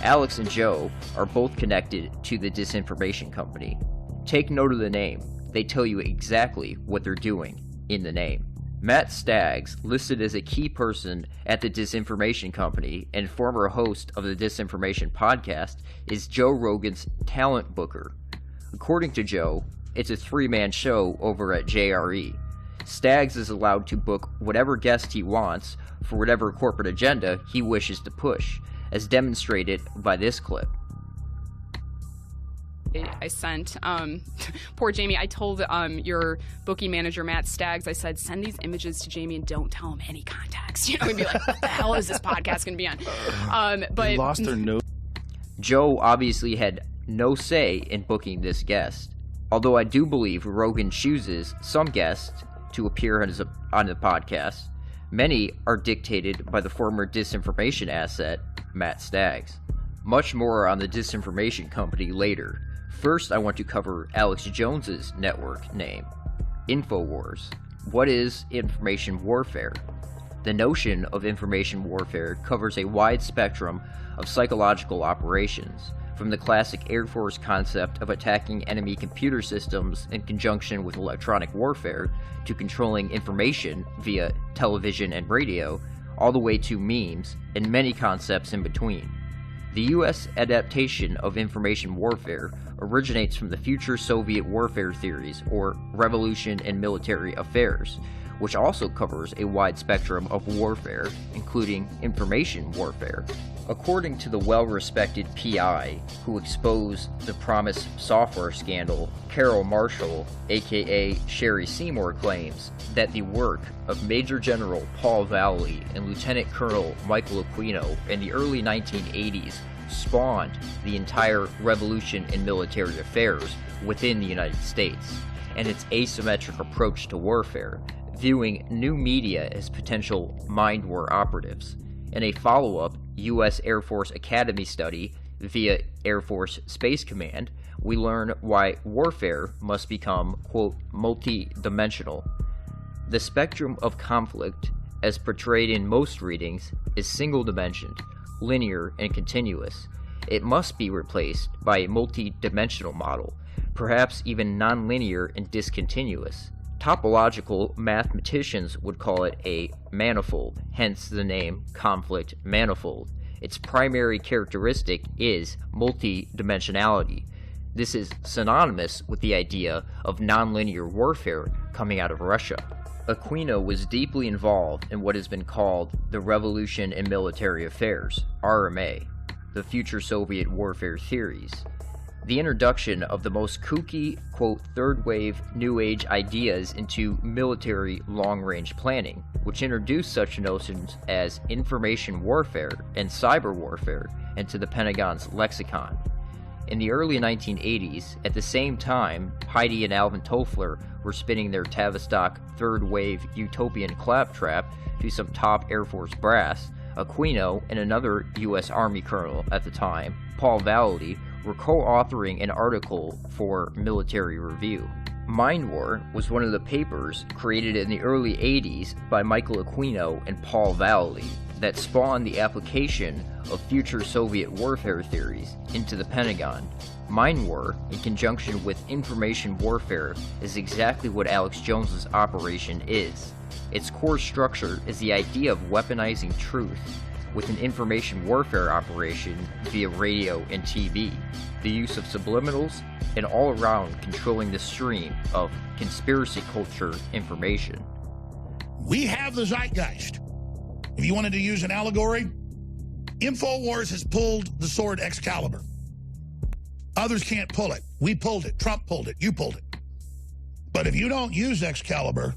Alex and Joe are both connected to the disinformation company. Take note of the name. They tell you exactly what they're doing in the name. Matt Staggs, listed as a key person at the disinformation company and former host of the Disinformation podcast, is Joe Rogan's talent booker. According to Joe, it's a three-man show over at JRE. Staggs is allowed to book whatever guest he wants for whatever corporate agenda he wishes to push, as demonstrated by this clip. I sent, poor Jamie, I told your booking manager, Matt Staggs, I said, send these images to Jamie and don't tell him any context. You know, he'd be like, what the hell is this podcast going to be on? But they lost their nose. Joe obviously had no say in booking this guest, although I do believe Rogan chooses some guests to appear on the podcast. Many are dictated by the former disinformation asset, Matt Staggs. Much more on the disinformation company later. First, I want to cover Alex Jones's network name, InfoWars. What is information warfare? The notion of information warfare covers a wide spectrum of psychological operations, from the classic Air Force concept of attacking enemy computer systems in conjunction with electronic warfare, to controlling information via television and radio, all the way to memes and many concepts in between. The U.S. adaptation of information warfare originates from the future Soviet warfare theories, or revolution in military affairs, which also covers a wide spectrum of warfare, including information warfare. According to the well-respected PI who exposed the Promise software scandal, Carol Marshall, aka Sherry Seymour, claims that the work of Major General Paul Vallely and Lieutenant Colonel Michael Aquino in the early 1980s spawned the entire revolution in military affairs within the United States, and its asymmetric approach to warfare, viewing new media as potential mind war operatives. In a follow-up U.S. Air Force Academy study via Air Force Space Command, we learn why warfare must become, quote, multi-dimensional. The spectrum of conflict, as portrayed in most readings, is single-dimensioned, linear, and continuous. It must be replaced by a multi-dimensional model, perhaps even non-linear and discontinuous. Topological mathematicians would call it a manifold, hence the name conflict manifold. Its primary characteristic is multi-dimensionality. This is synonymous with the idea of nonlinear warfare coming out of Russia. Aquino was deeply involved in what has been called the Revolution in Military Affairs, RMA, the future Soviet warfare theories. The introduction of the most kooky, quote, third-wave New Age ideas into military long-range planning, which introduced such notions as information warfare and cyber warfare into the Pentagon's lexicon. In the early 1980s, at the same time Heidi and Alvin Toffler were spinning their Tavistock third-wave utopian claptrap to some top Air Force brass, Aquino and another U.S. Army colonel at the time, Paul Vallely, were co-authoring an article for Military Review. Mind War was one of the papers created in the early 80s by Michael Aquino and Paul Vallely that spawned the application of future Soviet warfare theories into the Pentagon. Mind War, in conjunction with information warfare, is exactly what Alex Jones's operation is. Its core structure is the idea of weaponizing truth with an information warfare operation via radio and TV, the use of subliminals, and all around controlling the stream of conspiracy culture information. We have the zeitgeist. If you wanted to use an allegory, InfoWars has pulled the sword Excalibur. Others can't pull it. We pulled it. Trump pulled it. You pulled it. But if you don't use Excalibur,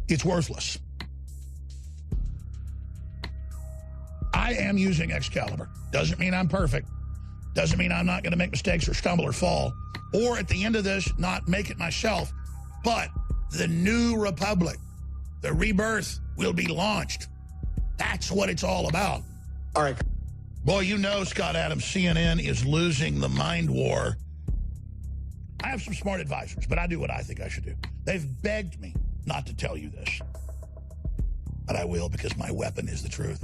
it's worthless. I am using Excalibur. Doesn't mean I'm perfect. Doesn't mean I'm not going to make mistakes or stumble or fall. Or at the end of this, not make it myself. But the new republic, the rebirth, will be launched. That's what it's all about. All right. Boy, you know, Scott Adams, CNN is losing the mind war. I have some smart advisors, but I do what I think I should do. They've begged me not to tell you this. But I will, because my weapon is the truth.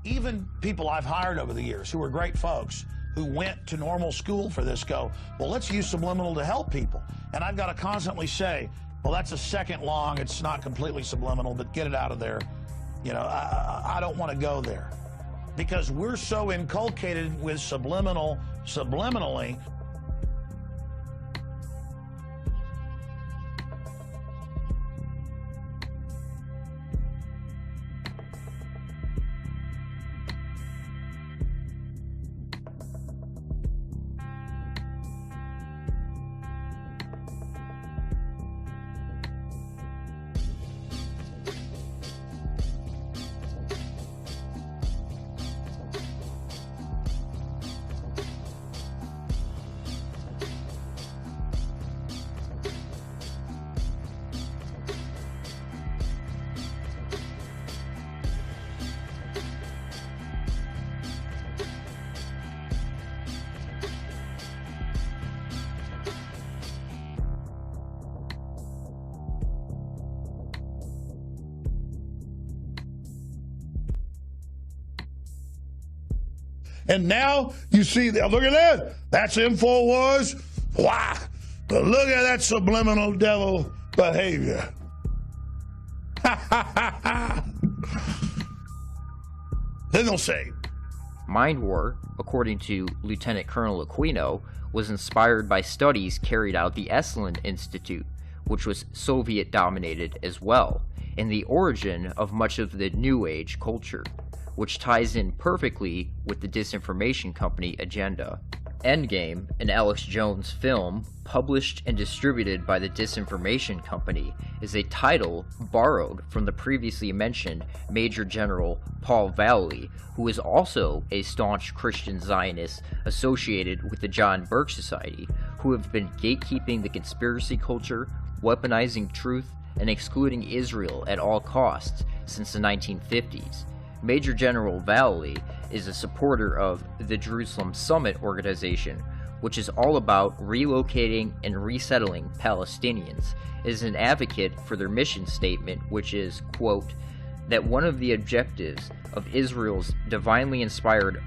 even people I've hired over the years who are great folks who went to normal school for this go, well, let's use subliminal to help people. And I've got to constantly say, well, that's a second long. It's not completely subliminal, but get it out of there. You know, I don't want to go there because we're so inculcated with subliminally. And now you see that. Look at that. That's InfoWars. Wow. But look at that subliminal devil behavior. Then they'll say, Mind War, according to Lieutenant Colonel Aquino, was inspired by studies carried out at the Esalen Institute, which was Soviet-dominated as well, and the origin of much of the New Age culture, which ties in perfectly with the disinformation company agenda. Endgame, an Alex Jones film, published and distributed by the disinformation company, is a title borrowed from the previously mentioned Major General Paul Vallely, who is also a staunch Christian Zionist associated with the John Birch Society, who have been gatekeeping the conspiracy culture, weaponizing truth, and excluding Israel at all costs since the 1950s. Major General Vallely is a supporter of the Jerusalem Summit organization, which is all about relocating and resettling Palestinians. It is an advocate for their mission statement, which is, quote, that one of the objectives of Israel's divinely inspired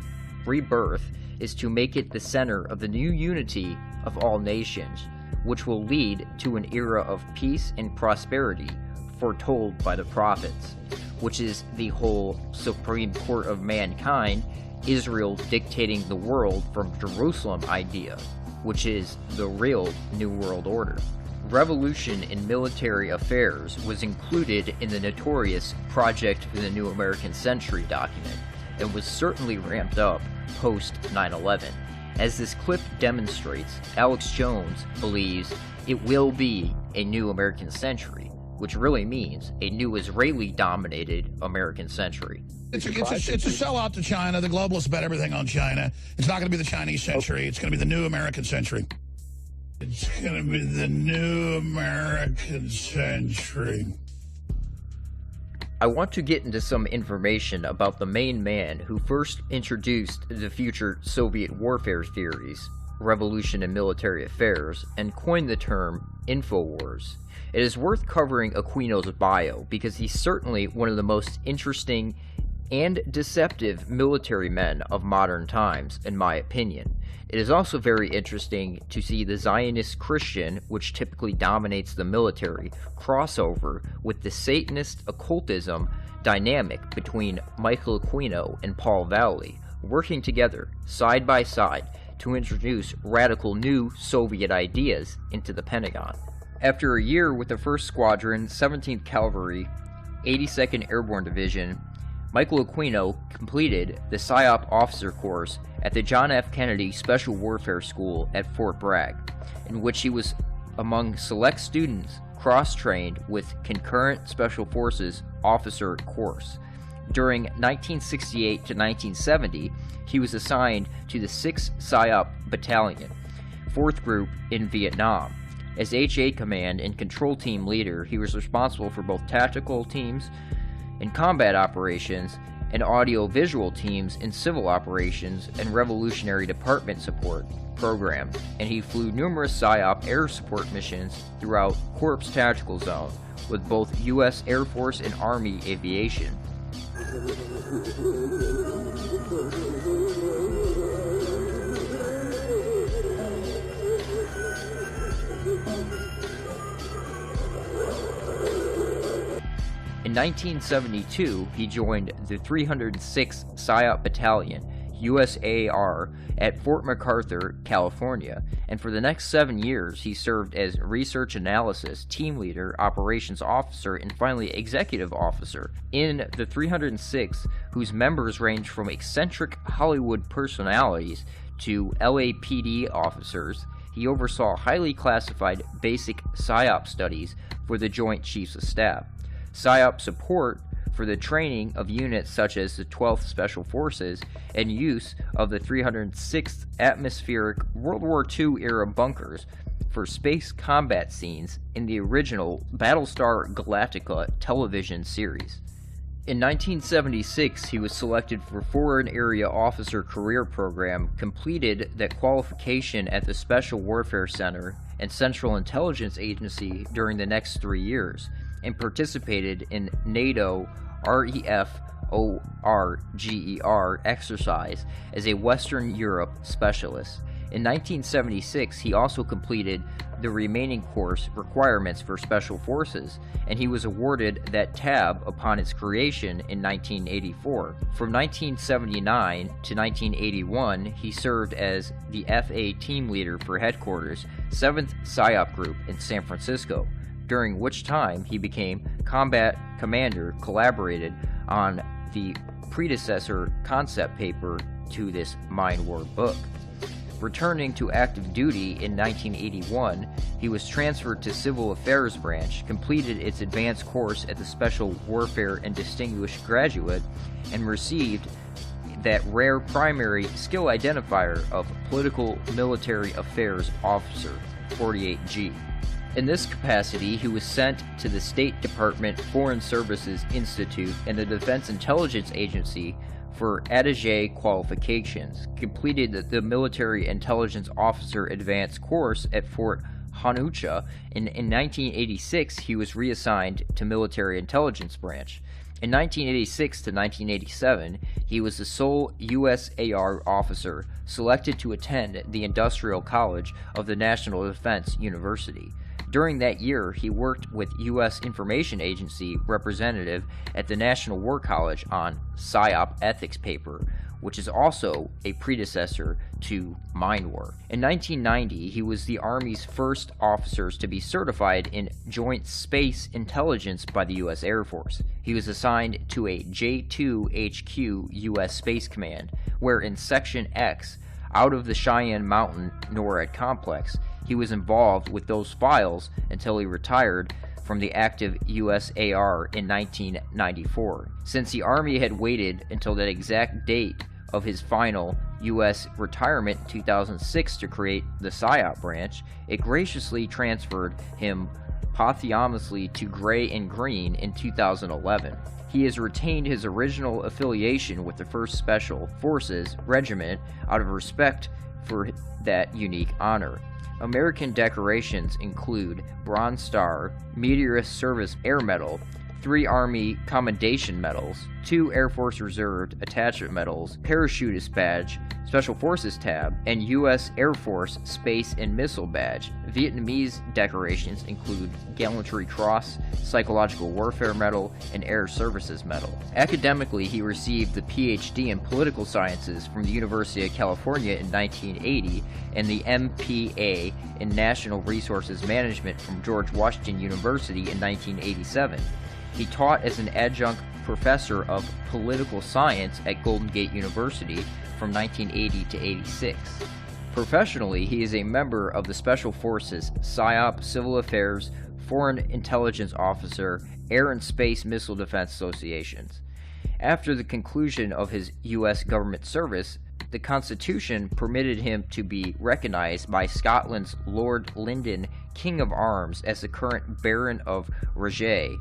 rebirth is to make it the center of the new unity of all nations, which will lead to an era of peace and prosperity foretold by the prophets, which is the whole Supreme Court of mankind, Israel dictating the world from Jerusalem idea, which is the real New World Order. Revolution in military affairs was included in the notorious Project for the New American Century document, and was certainly ramped up post 9/11. As this clip demonstrates, Alex Jones believes it will be a new American century, which really means a new Israeli-dominated American century. It's a sellout to China. The globalists bet everything on China. It's not going to be the Chinese century. It's going to be the new American century. It's going to be the new American century. I want to get into some information about the main man who first introduced the future Soviet warfare theories, revolution in military affairs, and coined the term InfoWars. It is worth covering Aquino's bio because he's certainly one of the most interesting and deceptive military men of modern times, in my opinion. It is also very interesting to see the Zionist Christian, which typically dominates the military, crossover with the Satanist occultism dynamic between Michael Aquino and Paul Vallely, working together, side by side, to introduce radical new Soviet ideas into the Pentagon. After a year with the 1st Squadron, 17th Cavalry, 82nd Airborne Division, Michael Aquino completed the PSYOP officer course at the John F. Kennedy Special Warfare School at Fort Bragg, in which he was among select students cross-trained with Concurrent Special Forces officer course. During 1968 to 1970, he was assigned to the 6th PSYOP Battalion, 4th Group in Vietnam. As HA Command and Control Team Leader, he was responsible for both tactical teams in combat operations and audio-visual teams in civil operations and Revolutionary Department support programs, and he flew numerous PSYOP air support missions throughout Corps Tactical Zone with both U.S. Air Force and Army aviation. In 1972, he joined the 306th PSYOP Battalion, USAR, at Fort MacArthur, California, and for the next 7 years he served as research analysis, team leader, operations officer, and finally executive officer in the 306th, whose members range from eccentric Hollywood personalities to LAPD officers. He oversaw highly classified basic PSYOP studies for the Joint Chiefs of Staff, PSYOP support for the training of units such as the 12th Special Forces, and use of the 306th Atmospheric World War II-era bunkers for space combat scenes in the original Battlestar Galactica television series. In 1976, he was selected for Foreign Area Officer Career Program, completed that qualification at the Special Warfare Center and Central Intelligence Agency during the next 3 years, and participated in NATO REFORGER exercise as a Western Europe specialist. In 1976, he also completed the remaining course requirements for Special Forces, and he was awarded that tab upon its creation in 1984. From 1979 to 1981, he served as the FA team leader for Headquarters, 7th PSYOP Group in San Francisco, during which time he became combat commander, collaborated on the predecessor concept paper to this Mind War book. Returning to active duty in 1981, he was transferred to Civil Affairs Branch, completed its advanced course at the Special Warfare and Distinguished Graduate, and received that rare primary skill identifier of Political Military Affairs Officer, 48G. In this capacity, he was sent to the State Department Foreign Services Institute and the Defense Intelligence Agency for attaché qualifications, completed the Military Intelligence Officer Advanced course at Fort Huanucha. In 1986, he was reassigned to Military Intelligence Branch. In 1986 to 1987, he was the sole USAR officer selected to attend the Industrial College of the National Defense University. During that year, he worked with U.S. Information Agency representative at the National War College on PSYOP ethics paper, which is also a predecessor to Mind War. In 1990, he was the Army's first officers to be certified in Joint Space Intelligence by the U.S. Air Force. He was assigned to a J-2 HQ U.S. Space Command, where in Section X, out of the Cheyenne Mountain NORAD complex, he was involved with those files until he retired from the active USAR in 1994. Since the Army had waited until that exact date of his final U.S. retirement in 2006 to create the PSYOP branch, it graciously transferred him posthumously to Gray and Green in 2011. He has retained his original affiliation with the 1st Special Forces Regiment out of respect for that unique honor. American decorations include Bronze Star, Meteorist Service Air Medal, 3 Army Commendation Medals, 2 Air Force Reserve Attachment Medals, Parachutist Badge, Special Forces Tab, and U.S. Air Force Space and Missile Badge. Vietnamese decorations include Gallantry Cross, Psychological Warfare Medal, and Air Services Medal. Academically, he received the Ph.D. in Political Sciences from the University of California in 1980 and the M.P.A. in National Resources Management from George Washington University in 1987. He taught as an adjunct professor of political science at Golden Gate University from 1980 to 86. Professionally, he is a member of the Special Forces, PSYOP, Civil Affairs, Foreign Intelligence Officer, Air and Space Missile Defense Associations. After the conclusion of his U.S. government service, the Constitution permitted him to be recognized by Scotland's Lord Linden, King of Arms, as the current Baron of Regé.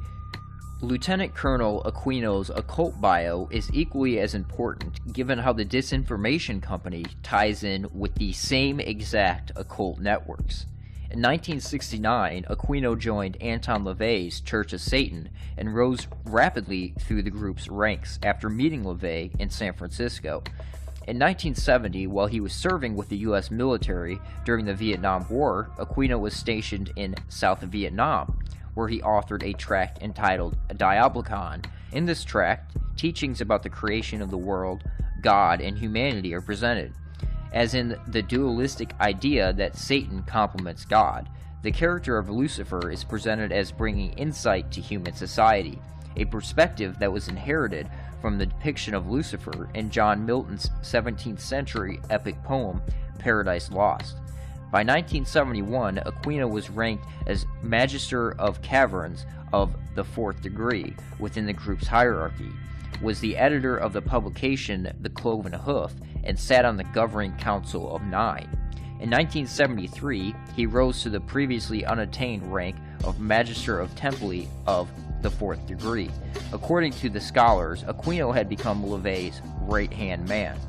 Lieutenant Colonel Aquino's occult bio is equally as important, given how the Disinformation Company ties in with the same exact occult networks. In 1969, Aquino joined Anton LaVey's Church of Satan and rose rapidly through the group's ranks after meeting LaVey in San Francisco. In 1970, while he was serving with the U.S. military during the Vietnam War, Aquino was stationed in South Vietnam, where he authored a tract entitled Diablicon. In this tract, teachings about the creation of the world, God, and humanity are presented. As in the dualistic idea that Satan complements God, the character of Lucifer is presented as bringing insight to human society, a perspective that was inherited from the depiction of Lucifer in John Milton's 17th century epic poem, Paradise Lost. By 1971, Aquino was ranked as Magister of Caverns of the fourth degree within the group's hierarchy, was the editor of the publication The Cloven Hoof, and sat on the governing council of 9. In 1973, he rose to the previously unattained rank of Magister of Temple of the fourth degree. According to the scholars, Aquino had become LaVey's right-hand man.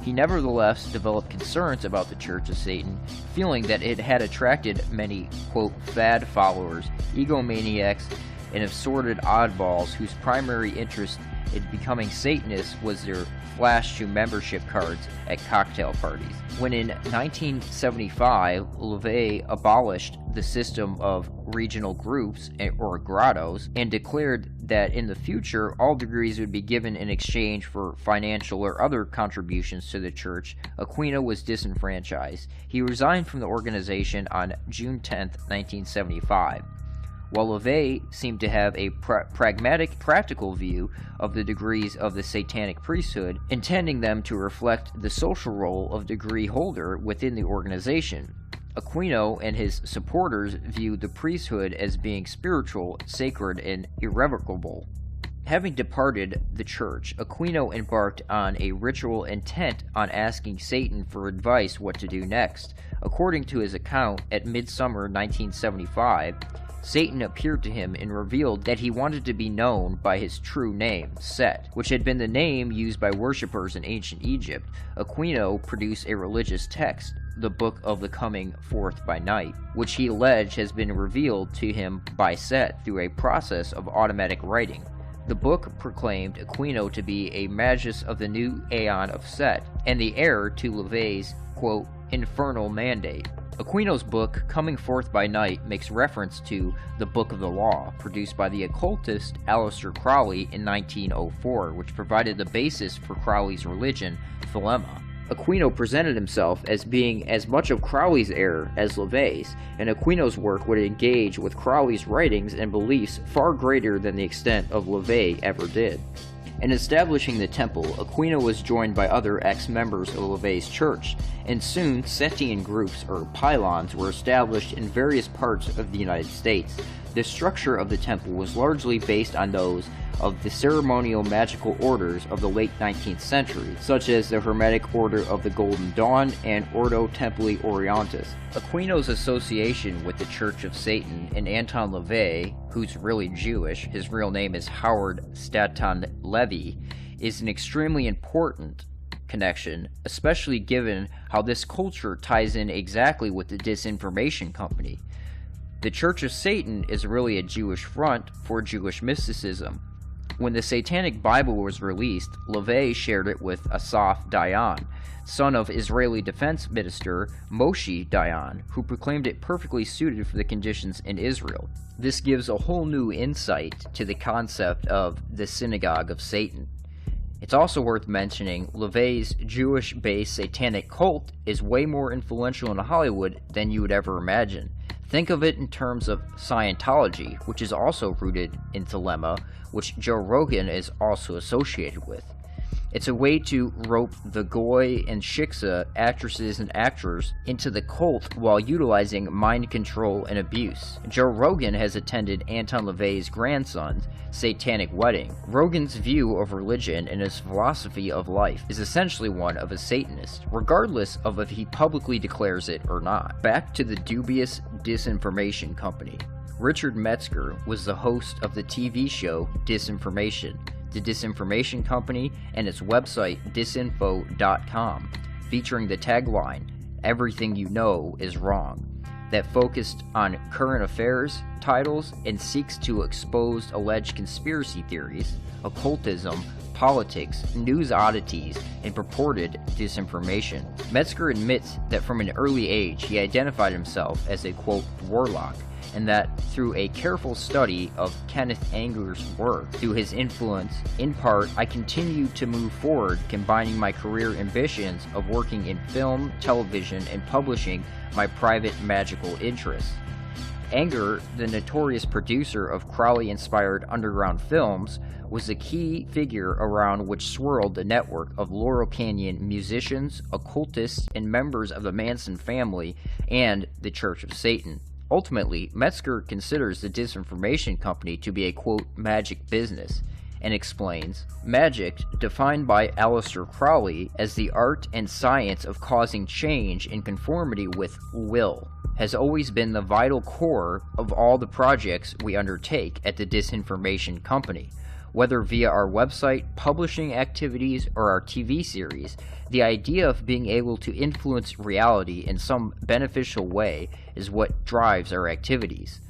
He nevertheless developed concerns about the Church of Satan, feeling that it had attracted many, quote, fad followers, egomaniacs, and assorted oddballs whose primary interest in becoming Satanists was their flash to membership cards at cocktail parties. When in 1975, LaVey abolished the system of regional groups, or grottos, and declared that in the future all degrees would be given in exchange for financial or other contributions to the church, Aquino was disenfranchised. He resigned from the organization on June 10, 1975. While LaVey seemed to have a pragmatic, practical view of the degrees of the satanic priesthood, intending them to reflect the social role of degree holder within the organization, Aquino and his supporters viewed the priesthood as being spiritual, sacred, and irrevocable. Having departed the church, Aquino embarked on a ritual intent on asking Satan for advice what to do next. According to his account, at midsummer 1975, Satan appeared to him and revealed that he wanted to be known by his true name, Set, which had been the name used by worshippers in ancient Egypt. Aquino produced a religious text, the Book of the Coming Forth by Night, which he alleged has been revealed to him by Set through a process of automatic writing. The book proclaimed Aquino to be a magus of the new Aeon of Set, and the heir to LaVey's, quote, infernal mandate. Aquino's book, Coming Forth by Night, makes reference to the Book of the Law, produced by the occultist Aleister Crowley in 1904, which provided the basis for Crowley's religion, Thelema. Aquino presented himself as being as much of Crowley's heir as LaVey's, and Aquino's work would engage with Crowley's writings and beliefs far greater than the extent of LaVey ever did. In establishing the temple, Aquino was joined by other ex-members of LaVey's church, and soon Setian groups, or pylons, were established in various parts of the United States. The structure of the temple was largely based on those of the ceremonial magical orders of the late 19th century, such as the Hermetic Order of the Golden Dawn and Ordo Templi Orientis. Aquino's association with the Church of Satan and Anton LaVey, who's really Jewish, his real name is Howard Staton Levy, is an extremely important connection, especially given how this culture ties in exactly with the disinformation company. The Church of Satan is really a Jewish front for Jewish mysticism. When the Satanic Bible was released, LaVey shared it with Asaph Dayan, son of Israeli Defense Minister Moshe Dayan, who proclaimed it perfectly suited for the conditions in Israel. This gives a whole new insight to the concept of the Synagogue of Satan. It's also worth mentioning LaVey's Jewish-based satanic cult is way more influential in Hollywood than you would ever imagine. Think of it in terms of Scientology, which is also rooted in Thelema, which Joe Rogan is also associated with. It's a way to rope the Goy and Shiksa actresses and actors into the cult while utilizing mind control and abuse. Joe Rogan has attended Anton LaVey's grandson's satanic wedding. Rogan's view of religion and his philosophy of life is essentially one of a Satanist, regardless of if he publicly declares it or not. Back to the dubious disinformation company. Richard Metzger was the host of the TV show Disinformation, the Disinformation Company, and its website disinfo.com, featuring the tagline, "Everything you know is wrong." that focused on current affairs titles and seeks to expose alleged conspiracy theories, occultism, politics, news oddities, and purported disinformation. Metzger admits that from an early age he identified himself as a, quote, warlock, and that through a careful study of Kenneth Anger's work, through his influence, in part, I continue to move forward, combining my career ambitions of working in film, television, and publishing my private magical interests. Anger, the notorious producer of Crowley-inspired underground films, was a key figure around which swirled the network of Laurel Canyon musicians, occultists, and members of the Manson family and the Church of Satan. Ultimately, Metzger considers the disinformation company to be a, quote, magic business, and explains, magic, defined by Aleister Crowley as the art and science of causing change in conformity with will, has always been the vital core of all the projects we undertake at the Disinformation Company. Whether via our website, publishing activities, or our TV series, the idea of being able to influence reality in some beneficial way is what drives our activities.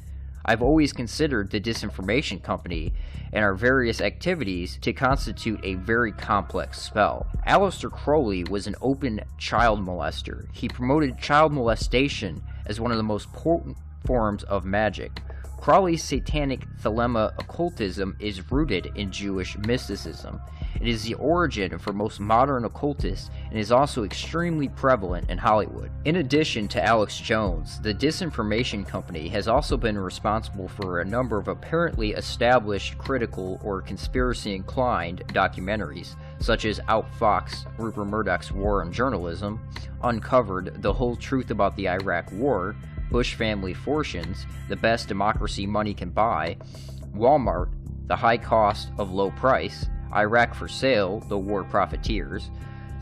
I've always considered the Disinformation Company and our various activities to constitute a very complex spell. Aleister Crowley was an open child molester. He promoted child molestation as one of the most potent forms of magic. Crowley's satanic thelema occultism is rooted in Jewish mysticism. It is the origin for most modern occultists and is also extremely prevalent in Hollywood. In addition to Alex Jones, the Disinformation Company has also been responsible for a number of apparently established critical or conspiracy-inclined documentaries, such as Outfoxed Rupert Murdoch's War on Journalism, Uncovered the Whole Truth About the Iraq War, Bush Family Fortunes, The Best Democracy Money Can Buy, Walmart, The High Cost of Low Price, Iraq for Sale, The War Profiteers,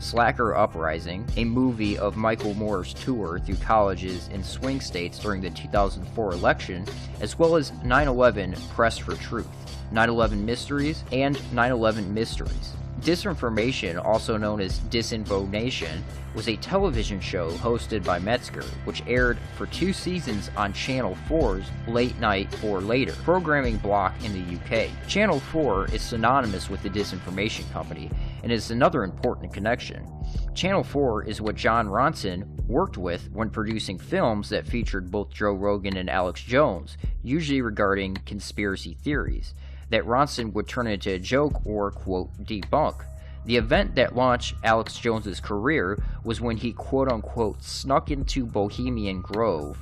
Slacker Uprising, a movie of Michael Moore's tour through colleges in swing states during the 2004 election, as well as 9/11 Press for Truth, 9/11 Mysteries, and 9/11 Mysteries. Disinformation, also known as Disinfonation, was a television show hosted by Metzger, which aired for 2 seasons on Channel 4's Late Night or Later programming block in the UK. Channel 4 is synonymous with the Disinformation Company and is another important connection. Channel 4 is what John Ronson worked with when producing films that featured both Joe Rogan and Alex Jones, usually regarding conspiracy theories, that Ronson would turn into a joke or, quote, debunk. The event that launched Alex Jones's career was when he, quote-unquote, snuck into Bohemian Grove.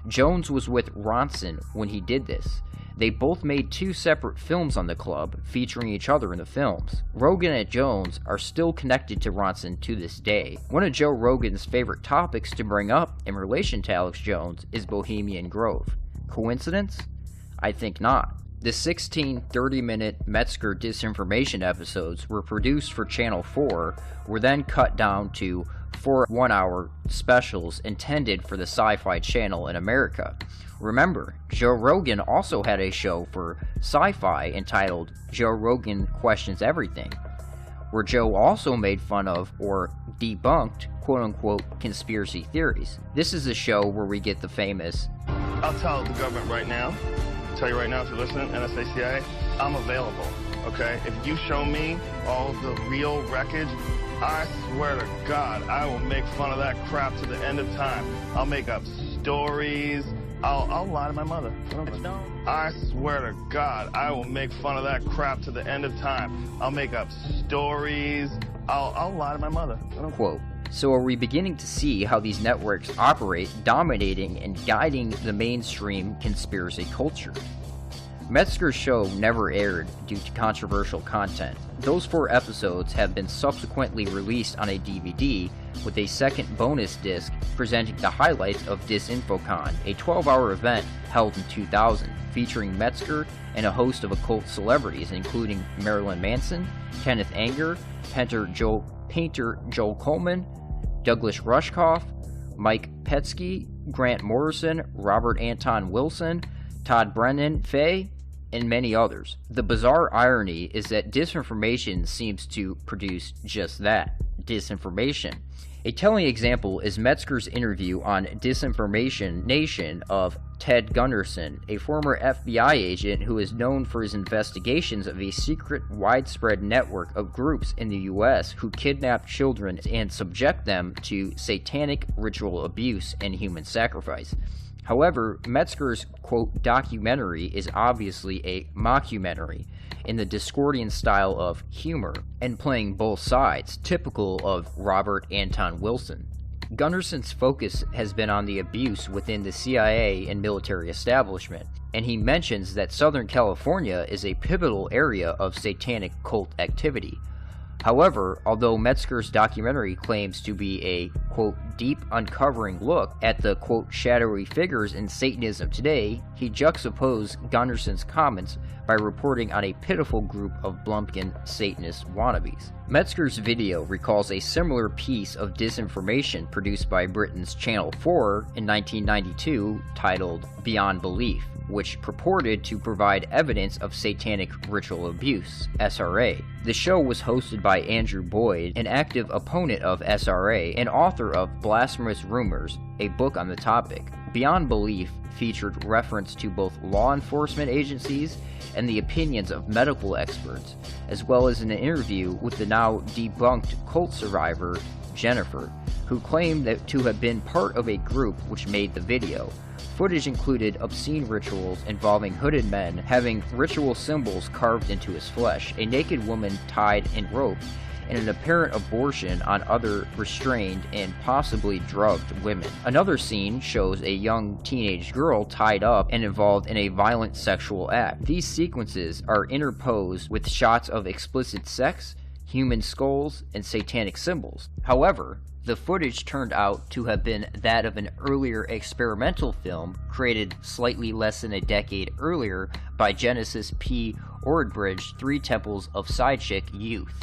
Jones was with Ronson when he did this. They both made 2 separate films on the club, featuring each other in the films. Rogan and Jones are still connected to Ronson to this day. One of Joe Rogan's favorite topics to bring up in relation to Alex Jones is Bohemian Grove. Coincidence? I think not. The 16 30-minute Metzger Disinformation episodes were produced for Channel 4, were then cut down to 4 one-hour specials intended for the Sci-Fi Channel in America. Remember, Joe Rogan also had a show for Sci-Fi entitled Joe Rogan Questions Everything, where Joe also made fun of or debunked quote-unquote conspiracy theories. This is a show where we get the famous, I'll tell the government right now, tell you right now if you're listening, NSA, CIA, I'm available, okay? If you show me all the real wreckage, I swear to God, I will make fun of that crap to the end of time. I'll make up stories. I'll lie to my mother. I swear to God, I will make fun of that crap to the end of time. I'll make up stories. I'll lie to my mother. quote. So are we beginning to see how these networks operate, dominating and guiding the mainstream conspiracy culture? Metzger's show never aired due to controversial content. Those 4 episodes have been subsequently released on a DVD with a second bonus disc presenting the highlights of DisinfoCon, a 12-hour event held in 2000 featuring Metzger and a host of occult celebrities including Marilyn Manson, Kenneth Anger, painter Joel Coleman, Douglas Rushkoff, Mike Petsky, Grant Morrison, Robert Anton Wilson, Todd Brennan Fay, and many others. The bizarre irony is that disinformation seems to produce just that, disinformation. A telling example is Metzger's interview on Disinformation Nation of Ted Gunderson, a former FBI agent who is known for his investigations of a secret, widespread network of groups in the U.S. who kidnap children and subject them to satanic ritual abuse and human sacrifice. However, Metzger's, quote, documentary is obviously a mockumentary in the Discordian style of humor and playing both sides, typical of Robert Anton Wilson. Gunderson's focus has been on the abuse within the CIA and military establishment, and he mentions that Southern California is a pivotal area of satanic cult activity. However, although Metzger's documentary claims to be a, quote, deep uncovering look at the, quote, shadowy figures in Satanism today, he juxtaposed Gunderson's comments by reporting on a pitiful group of Blumpkin Satanist wannabes. Metzger's video recalls a similar piece of disinformation produced by Britain's Channel 4 in 1992 titled Beyond Belief, which purported to provide evidence of satanic ritual abuse, SRA. The show was hosted by Andrew Boyd, an active opponent of SRA and author of Blasphemous Rumors, a book on the topic. Beyond Belief featured reference to both law enforcement agencies and the opinions of medical experts, as well as an interview with the now debunked cult survivor, Jennifer, who claimed that to have been part of a group which made the video. Footage included obscene rituals involving hooded men having ritual symbols carved into his flesh, a naked woman tied in rope, and an apparent abortion on other restrained and possibly drugged women. Another scene shows a young teenage girl tied up and involved in a violent sexual act. These sequences are interposed with shots of explicit sex, human skulls, and satanic symbols. However, the footage turned out to have been that of an earlier experimental film created slightly less than a decade earlier by Genesis P. Ordbridge, Three Temples of Psychic Youth.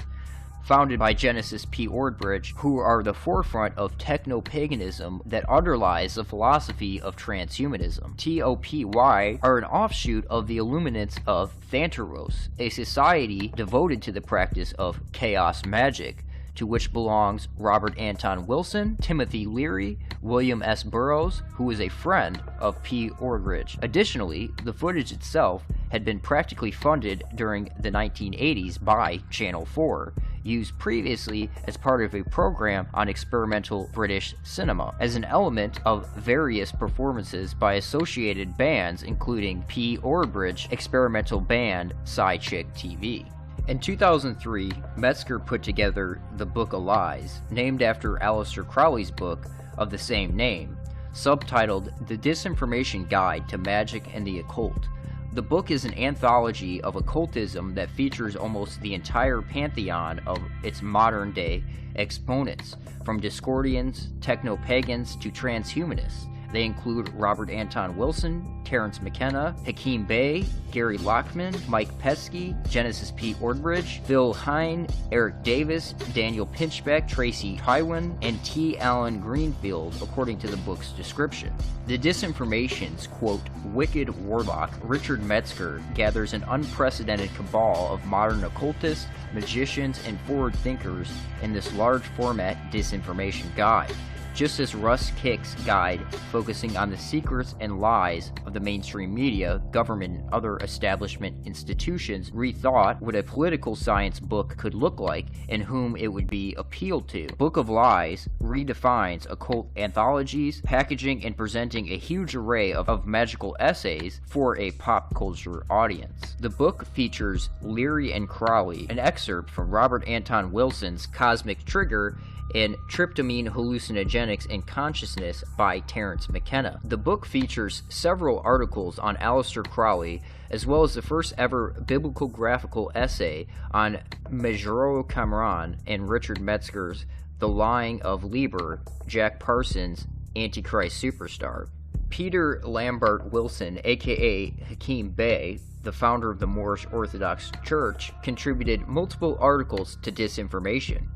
Founded by Genesis P. Ordbridge, who are the forefront of techno-paganism that underlies the philosophy of transhumanism. TOPY are an offshoot of the Illuminates of Thantaros, a society devoted to the practice of chaos magic, to which belongs Robert Anton Wilson, Timothy Leary, William S. Burroughs, who is a friend of P. Ordbridge. Additionally, the footage itself had been practically funded during the 1980s by Channel 4, used previously as part of a program on experimental British cinema, as an element of various performances by associated bands including P. Ordbridge experimental band Psychic TV. In 2003, Metzger put together The Book of Lies, named after Aleister Crowley's book of the same name, subtitled The Disinformation Guide to Magic and the Occult. The book is an anthology of occultism that features almost the entire pantheon of its modern-day exponents, from Discordians, techno-pagans, to transhumanists. They include Robert Anton Wilson, Terence McKenna, Hakeem Bey, Gary Lockman, Mike Pesky, Genesis P. Ordbridge, Phil Hine, Eric Davis, Daniel Pinchbeck, Tracy Tywin, and T. Allen Greenfield, according to the book's description. The Disinformation's, quote, wicked warlock, Richard Metzger, gathers an unprecedented cabal of modern occultists, magicians, and forward thinkers in this large-format disinformation guide. Just as Russ Kick's guide, focusing on the secrets and lies of the mainstream media, government, and other establishment institutions, rethought what a political science book could look like and whom it would be appealed to. Book of Lies redefines occult anthologies, packaging and presenting a huge array of magical essays for a pop culture audience. The book features Leary and Crowley, an excerpt from Robert Anton Wilson's Cosmic Trigger, and Tryptamine Hallucinogenics and Consciousness by Terence McKenna. The book features several articles on Aleister Crowley, as well as the first ever biblical graphical essay on Majoro Cameron and Richard Metzger's The Lying of Liber, Jack Parsons' Antichrist Superstar. Peter Lambert Wilson, aka Hakeem Bey, the founder of the Moorish Orthodox Church, contributed multiple articles to Disinformation.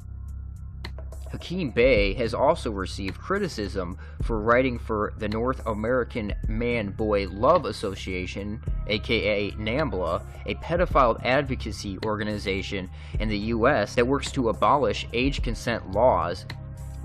Hakeem Bey has also received criticism for writing for the North American Man-Boy Love Association, aka NAMBLA, a pedophile advocacy organization in the U.S. that works to abolish age consent laws.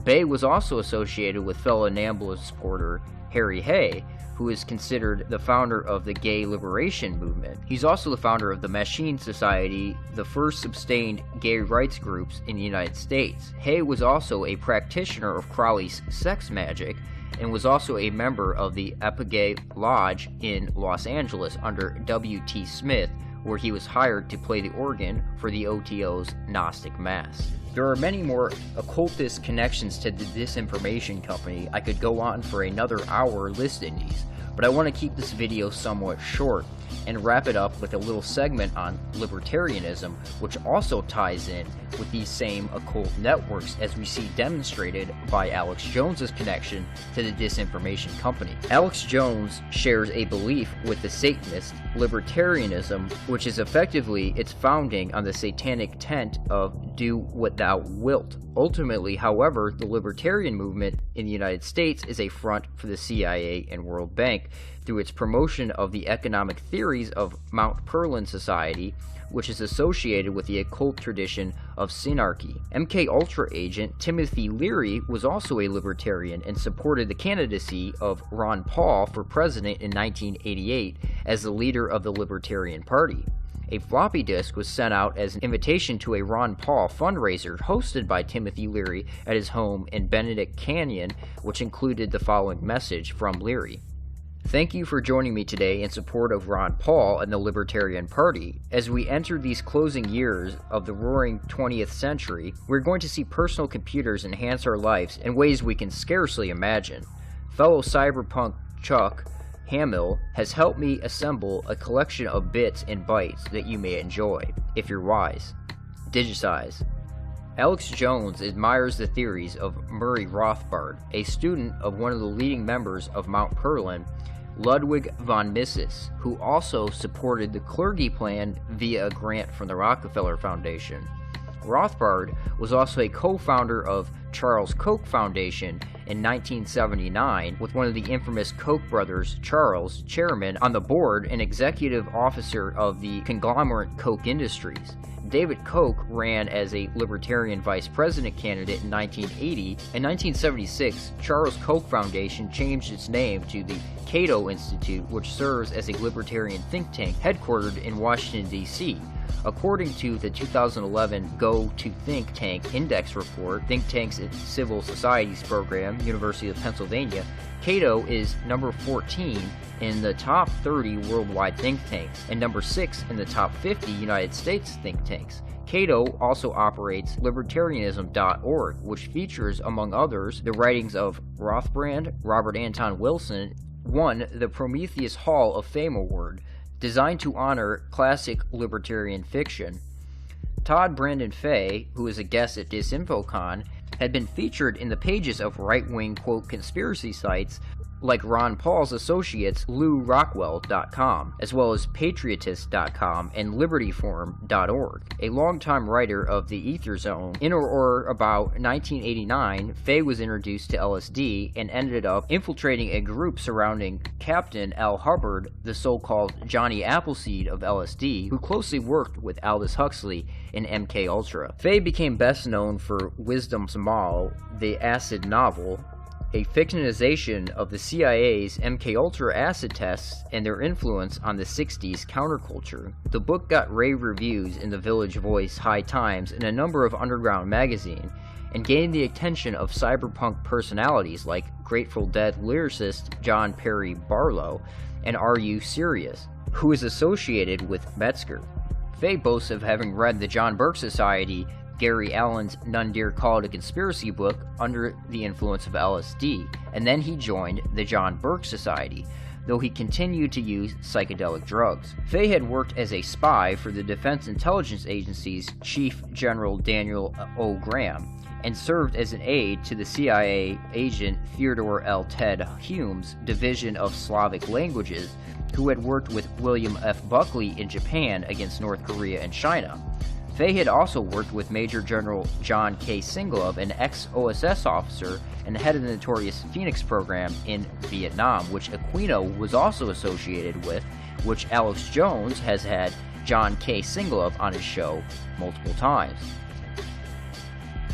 Bay was also associated with fellow NAMBLA supporter Harry Hay, who is considered the founder of the gay liberation movement. He's also the founder of the Machine Society, the first sustained gay rights groups in the United States. Hay was also a practitioner of Crowley's sex magic, and was also a member of the Epigay Lodge in Los Angeles under W.T. Smith, where he was hired to play the organ for the OTO's Gnostic Mass. There are many more occultist connections to the Disinformation Company. I could go on for another hour listing these, but I want to keep this video somewhat short and wrap it up with a little segment on libertarianism, which also ties in with these same occult networks, as we see demonstrated by Alex Jones's connection to the Disinformation Company. Alex Jones shares a belief with the Satanist libertarianism, which is effectively its founding on the satanic tent of do what thou wilt. Ultimately, however, the libertarian movement in the United States is a front for the CIA and World Bank through its promotion of the economic theories of Mount Perlin Society, which is associated with the occult tradition of synarchy. MKUltra agent Timothy Leary was also a libertarian and supported the candidacy of Ron Paul for president in 1988 as the leader of the Libertarian Party. A floppy disk was sent out as an invitation to a Ron Paul fundraiser hosted by Timothy Leary at his home in Benedict Canyon, which included the following message from Leary. Thank you for joining me today in support of Ron Paul and the Libertarian Party. As we enter these closing years of the roaring 20th century, we're going to see personal computers enhance our lives in ways we can scarcely imagine. Fellow cyberpunk Chuck Hamill has helped me assemble a collection of bits and bytes that you may enjoy, if you're wise. Digitize. Alex Jones admires the theories of Murray Rothbard, a student of one of the leading members of Mount Perlin, Ludwig von Mises, who also supported the clergy plan via a grant from the Rockefeller Foundation. Rothbard was also a co-founder of Charles Koch Foundation in 1979, with one of the infamous Koch brothers, Charles, chairman, on the board and executive officer of the conglomerate Koch Industries. David Koch ran as a Libertarian vice president candidate in 1980. In 1976, Charles Koch Foundation changed its name to the Cato Institute, which serves as a libertarian think tank headquartered in Washington, D.C. According to the 2011 Go to Think Tank Index Report, Think Tanks in Civil Societies Program, University of Pennsylvania, Cato is number 14 in the top 30 worldwide think tanks, and number 6 in the top 50 United States think tanks. Cato also operates libertarianism.org, which features, among others, the writings of Rothbard. Robert Anton Wilson won the Prometheus Hall of Fame Award, designed to honor classic libertarian fiction. Todd Brandon Fay, who is a guest at DisinfoCon, had been featured in the pages of right-wing, quote, conspiracy sites like Ron Paul's associates LouRockwell.com, as well as Patriotist.com and LibertyForum.org. A longtime writer of the Ether Zone, in or about 1989, Fay was introduced to LSD and ended up infiltrating a group surrounding Captain Al Hubbard, the so-called Johnny Appleseed of LSD, who closely worked with Aldous Huxley in MKUltra. Fay became best known for Wisdom's Mall, the acid novel, a fictionalization of the CIA's MKUltra acid tests and their influence on the 60s counterculture. The book got rave reviews in the Village Voice, High Times, and a number of underground magazines, and gained the attention of cyberpunk personalities like Grateful Dead lyricist John Perry Barlow and Are You Serious, who is associated with Metzger. Fay boasts of having read the John Burke Society, Gary Allen's None Dare Call It a Conspiracy book under the influence of LSD, and then he joined the John Burke Society, though he continued to use psychedelic drugs. Fay had worked as a spy for the Defense Intelligence Agency's Chief General Daniel O. Graham, and served as an aide to the CIA agent Theodore L. Ted Hume's Division of Slavic Languages, who had worked with William F. Buckley in Japan against North Korea and China. Fay had also worked with Major General John K. Singlove, an ex-OSS officer and head of the notorious Phoenix program in Vietnam, which Aquino was also associated with, which Alex Jones has had John K. Singlove on his show multiple times.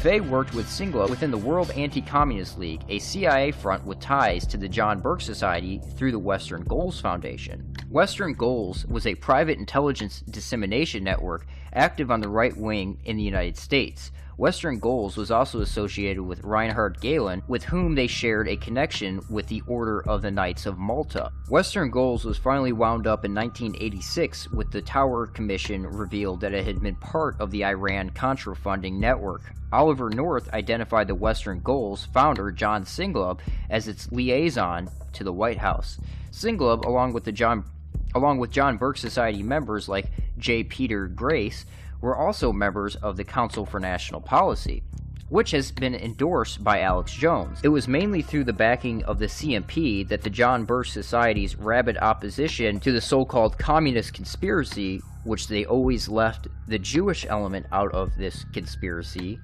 Fay worked with Singlub within the World Anti-Communist League, a CIA front with ties to the John Birch Society through the Western Goals Foundation. Western Goals was a private intelligence dissemination network active on the right wing in the United States. Western Goals was also associated with Reinhard Gehlen, with whom they shared a connection with the Order of the Knights of Malta. Western Goals was finally wound up in 1986 with the Tower Commission revealed that it had been part of the Iran-Contra funding network. Oliver North identified the Western Goals founder, John Singlub, as its liaison to the White House. Singlub, along with John Birch Society members like J. Peter Grace, were also members of the Council for National Policy, which has been endorsed by Alex Jones. It was mainly through the backing of the CMP that the John Birch Society's rabid opposition to the so-called communist conspiracy, which they always left the Jewish element out of this conspiracy,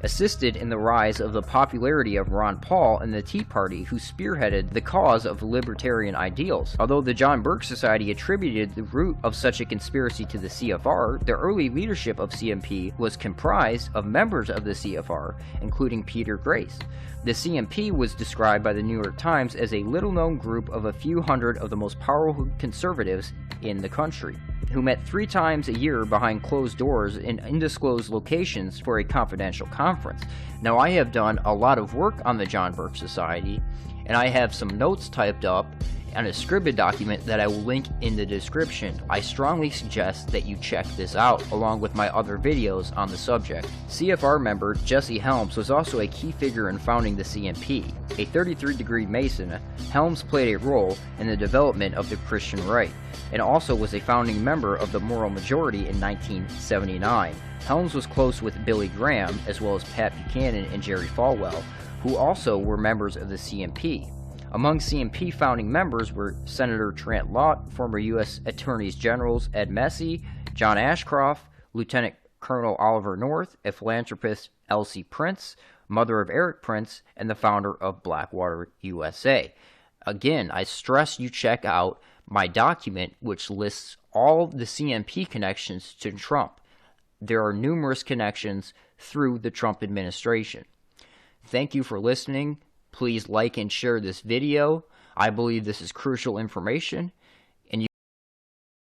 assisted in the rise of the popularity of Ron Paul and the Tea Party, who spearheaded the cause of libertarian ideals. Although the John Birch Society attributed the root of such a conspiracy to the CFR, the early leadership of CMP was comprised of members of the CFR, including Peter Grace. The CMP was described by the New York Times as a little-known group of a few hundred of the most powerful conservatives in the country, who met 3 times a year behind closed doors in undisclosed locations for a confidential conference. Now, I have done a lot of work on the John Birch Society, and I have some notes typed up on a scribed document that I will link in the description. I strongly suggest that you check this out, along with my other videos on the subject. CFR member Jesse Helms was also a key figure in founding the CMP. A 33-degree Mason, Helms played a role in the development of the Christian right, and also was a founding member of the Moral Majority in 1979. Helms was close with Billy Graham, as well as Pat Buchanan and Jerry Falwell, who also were members of the CMP. Among CMP founding members were Senator Trent Lott, former U.S. Attorneys Generals Ed Massey, John Ashcroft, Lieutenant Colonel Oliver North, a philanthropist Elsie Prince, mother of Eric Prince, and the founder of Blackwater USA. Again, I stress you check out my document, which lists all the CMP connections to Trump. There are numerous connections through the Trump administration. Thank you for listening. Please like and share this video. I believe this is crucial information,